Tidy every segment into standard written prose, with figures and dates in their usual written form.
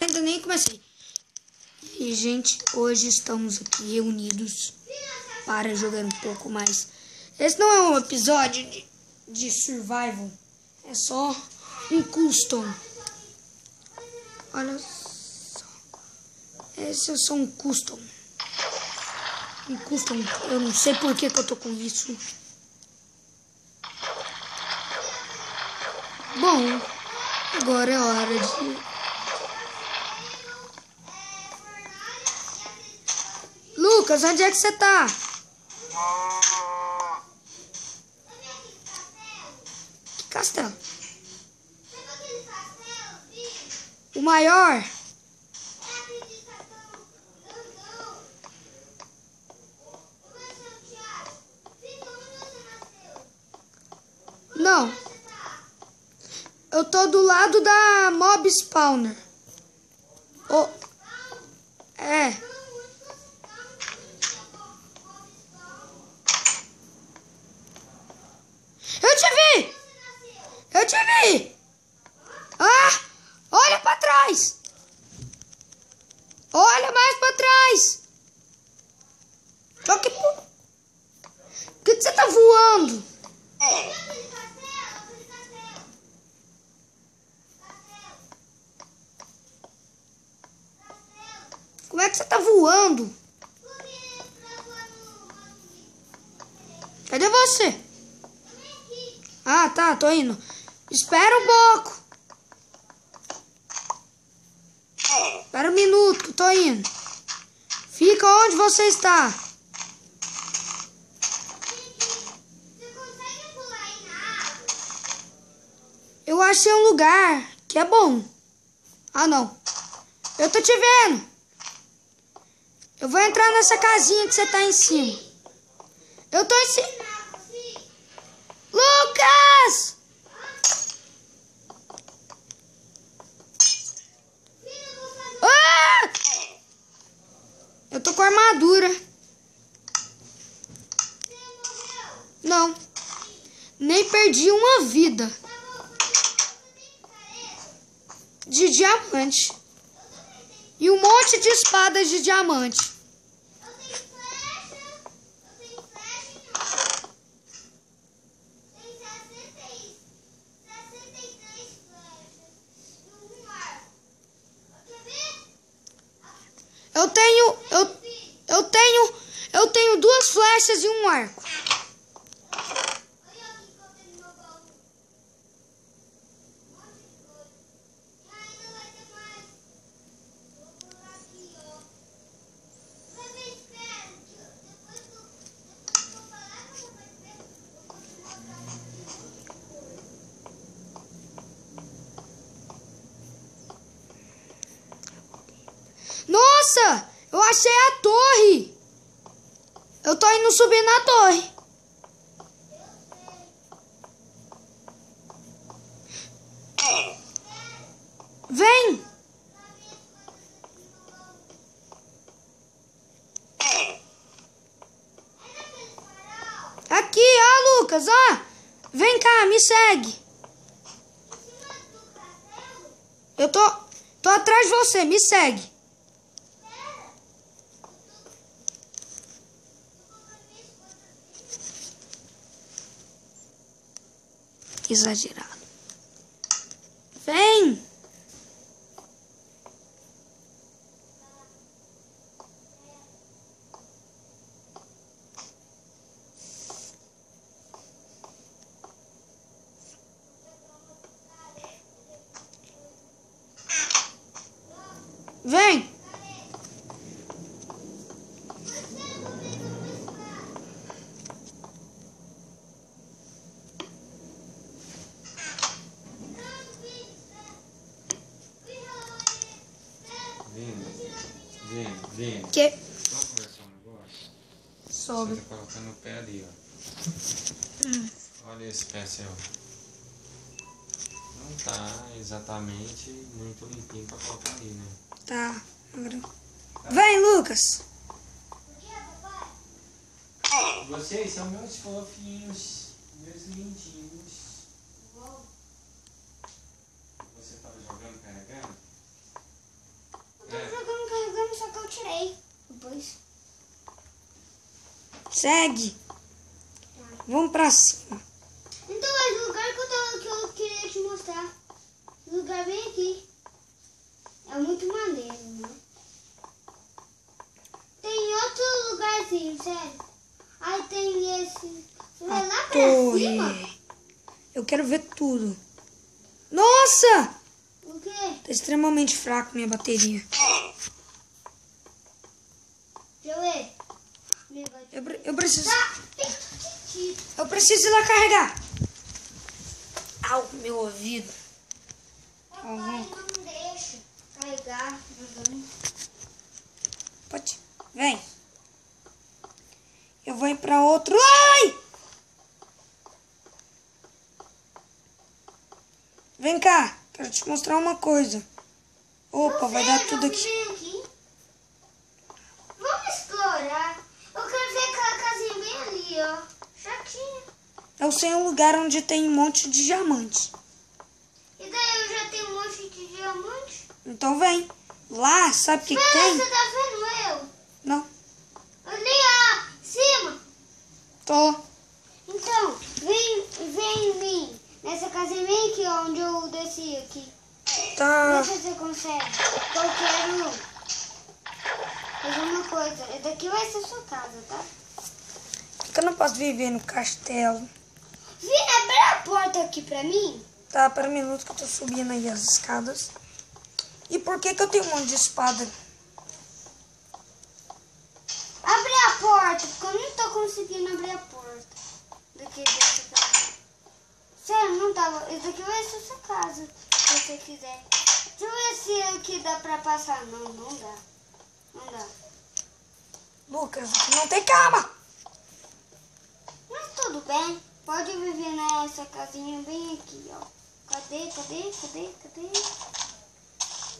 Ainda nem comecei. E, gente, hoje estamos aqui reunidos para jogar um pouco mais. Esse não é um episódio de survival. É só um custom. Olha só. Esse é só um custom. Um custom. Eu não sei por que eu tô com isso. Bom, agora é hora de... Lucas, onde é que você tá? Que castelo? O maior? Não. Eu tô do lado da Mob Spawner. Oh. É. Eu te vi! Eu te vi! Ah! Olha pra trás! Olha mais pra trás! Só que... Por que você tá voando? Como é que você tá voando? Cadê você? Ah, tá, tô indo. Espera um pouco. Espera um minuto, tô indo. Fica onde você está. Eu achei um lugar que é bom. Ah, não. Eu tô te vendo. Eu vou entrar nessa casinha que você tá em cima. Eu tô em cima. Lucas! Ah! Eu tô com armadura. Não. Nem perdi uma vida. De diamante. E um monte de espadas de diamante. Eu tenho 2 flechas e um arco. Nossa! Eu achei a torre! Eu tô indo subir na torre. Vem! Aqui, ó, Lucas, ó. Vem cá, me segue. Eu tô atrás de você, me segue. Exagerado. Vem! Vem! Vem. Que? Vamos conversar um negócio? Sobe. Você tá colocando o pé ali, ó. Olha esse pé seu. Não tá exatamente muito limpinho pra colocar ali, né? Tá. Vem, Lucas. Vocês são meus fofinhos, meus lindinhos. Você tava jogando carregando? tirei depois. Segue. Vamos pra cima. Então, mas o lugar que eu queria te mostrar. O lugar bem aqui. É muito maneiro, né? Tem outro lugarzinho, sério. Aí tem esse. Você vai lá pra cima? Eu quero ver tudo. Nossa! O quê? Tá extremamente fraco minha bateria. Deixa eu ver. Eu preciso... Tá. Eu preciso ir lá carregar. Au, meu ouvido. Papai não deixa carregar. Pode. Vem. Eu vou ir pra outro. Ai! Vem cá. Quero te mostrar uma coisa. Opa, vai dar tudo aqui. Vamos explorar. Eu quero ver aquela casinha bem ali, ó. Chatinha. Eu sei um lugar onde tem um monte de diamantes. E daí eu já tenho um monte de diamante? Então vem. Lá, sabe o que Mas tem? você tá vendo eu? Não. Ali, ó. Em cima. Tô. Então, vem em mim. Nessa casinha bem aqui, ó, onde eu desci aqui. Tá. Vê se você consegue. Eu quero fazer uma coisa. Esse daqui vai ser sua casa, tá? Por que eu não posso viver no castelo? Vem, abre a porta aqui pra mim. Tá, para um minuto que eu tô subindo aí as escadas. E por que eu tenho um monte de espada? Abre a porta, porque eu não tô conseguindo abrir a porta. Daqui dessa casa. Sério, não tava. Esse daqui vai ser sua casa, se você quiser. Deixa eu ver se aqui dá pra passar. Não, não dá. Não dá. Lucas, aqui não tem cama. Mas tudo bem. Pode viver nessa casinha bem aqui, ó. Cadê?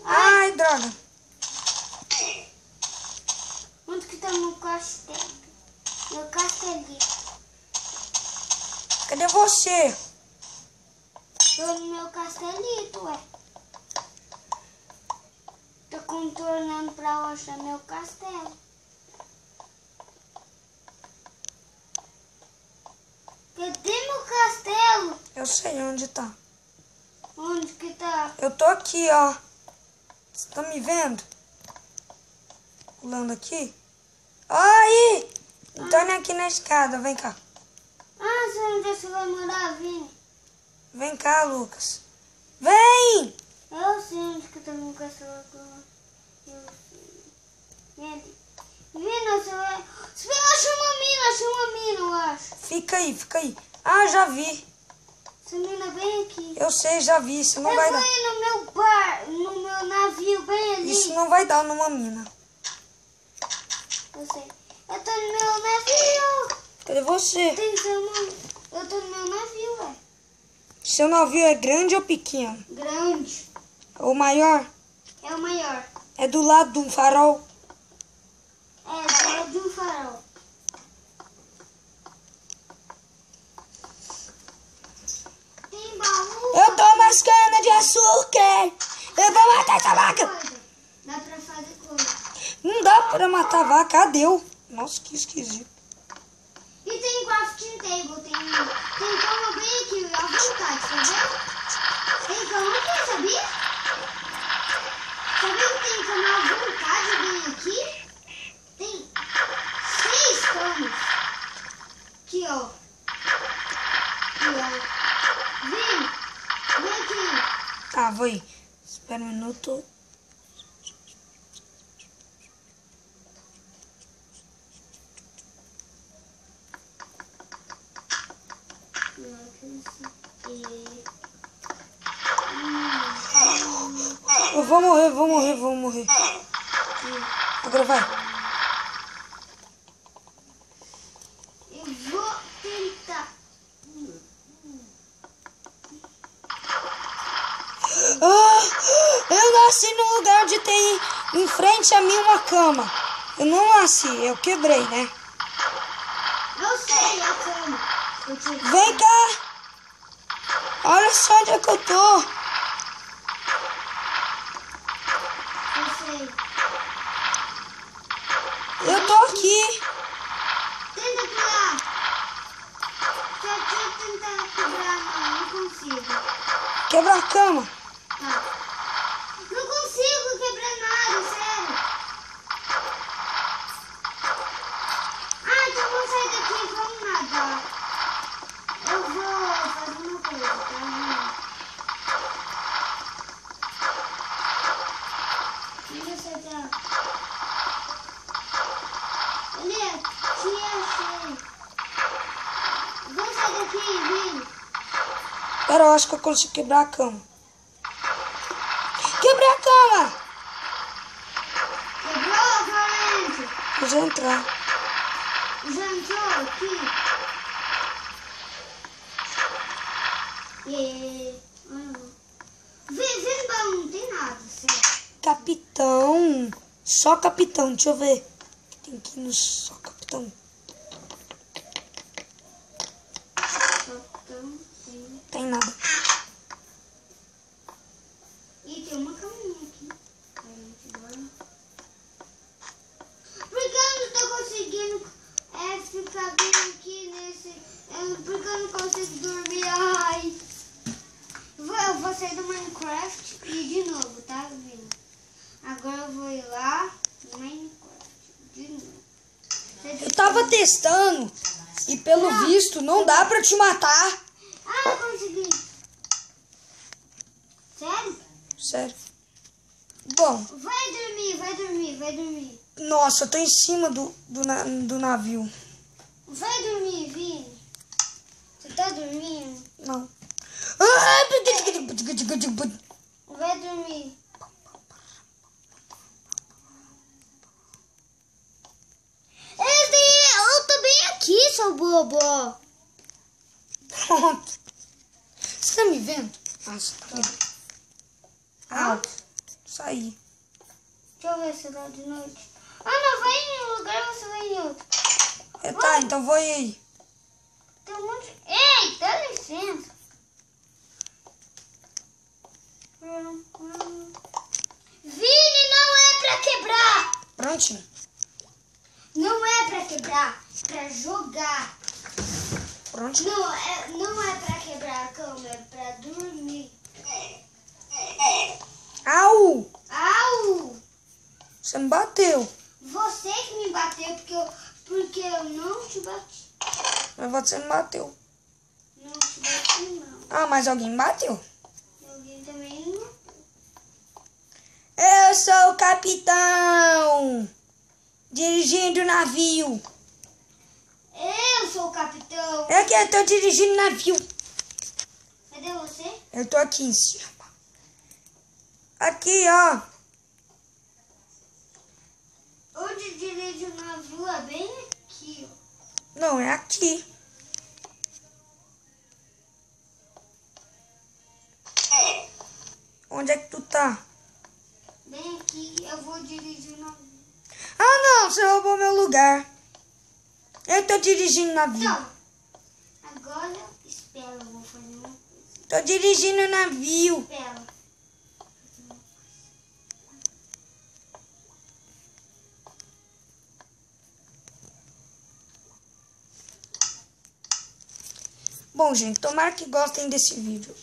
Ai, droga. Onde que tá meu castelo? Meu castelito. Cadê você? Tô no meu castelito, ué. Tô contornando pra mostrar meu castelo. Cadê meu castelo? Eu sei onde tá. Onde que tá? Eu tô aqui, ó. Você tá me vendo? Pulando aqui. Aí! Antônio aqui na escada, vem cá. Ah, sei onde você vai morar, Vini. Vem cá, Lucas. Vem! Eu sei onde que tá meu castelo agora. Eu sei. Vem ali. Vini, você vai... Você achou uma mina, eu acho. Fica aí. Ah, já vi. Essa mina bem aqui. Eu sei, já vi. Isso não Eu vai vou dar. ir no meu bar, no meu navio bem ali. Isso não vai dar numa mina. Eu sei. Eu tô no meu navio. Cadê você? Tem seu nome? Eu tô no meu navio, ué. Seu navio é grande ou pequeno? Grande. O maior? É o maior. É do lado de um farol? É, do lado de um farol. Tem baú. Eu tô nas canas de açúcar. Eu vou matar essa vaca. Dá pra fazer coisa. Não dá pra matar a vaca. Deu. Nossa, que esquisito. E tem crafting table, tem cama bem aqui, à vontade, sabia? Tem cama aqui, sabia? Sabia que tem cama à vontade bem aqui? Tem 6 camas. Aqui, ó. Aqui, ó. Vem aqui. Tá, vou ir. Espera um minuto. Eu vou morrer. Agora vai. Eu vou tentar. Eu nasci num lugar onde tem em frente a mim uma cama. Eu não nasci, eu quebrei, né? Eu sei a cama. Vem cá. Olha só onde é que eu tô. Eu sei. Eu tô aqui. Tenta pular. Deixa eu tentar quebrar, não consigo. Quebra a cama. Tá. Não consigo quebrar nada, sério. Ah, então vamos sair daqui e vamos nadar. Eu vou fazer uma coisa, tá? Deixa eu acertar. Olha, te achei. Vamos sair daqui, Vini. Pera, eu acho que eu consigo quebrar a cama. Quebrei a cama! Quebrou, Valente? Vou entrar. Já entrou aqui? Vem, baú, não tem nada, certo? Capitão. Só capitão, deixa eu ver. Tem que ir no só capitão. Capitão, tem. Tem nada. E tem uma caminha aqui. A gente dorme. Porque eu não tô conseguindo ficar bem aqui nesse... Porque eu não consigo dormir. Ai. Eu vou sair do Minecraft e de novo, tá, Vini? Agora eu vou ir lá no Minecraft de novo. Eu tava testando e pelo visto não dá pra te matar. Ah, eu consegui. Sério? Sério. Bom, Vai dormir. nossa, eu tô em cima do navio. Vai dormir, Vini. Você tá dormindo? Não. Vai dormir. Eu tô bem aqui, seu bobo. Pronto. Você tá me vendo? Nossa, tá vendo? Alto. Saí. Deixa eu ver se dá de noite. Ah, não, vai em um lugar, você vai em outro. Tá, então vou aí. Tem um monte de... Ei, dá licença. Vini, não é pra quebrar. Prontinho. Não é pra quebrar, pra jogar. Prontinho. Não é pra quebrar a cama, é pra dormir. Au! Au! Você me bateu. Você que me bateu porque eu não te bati. Mas você me bateu. Não te bati, não. Ah, mas alguém me bateu. Alguém também não. Eu sou o capitão. Dirigindo o navio. Eu sou o capitão. É que eu tô dirigindo o navio. Cadê você? Eu tô aqui em cima. Aqui, ó. Onde dirige o navio é bem aqui, ó. Não, é aqui. Onde é que tu tá? Bem aqui, eu vou dirigir o navio. Ah, não, você roubou meu lugar. Eu tô dirigindo o navio. Então, agora espera, eu vou fazer uma coisa. Tô dirigindo o navio. Espera. Bom, gente, tomara que gostem desse vídeo.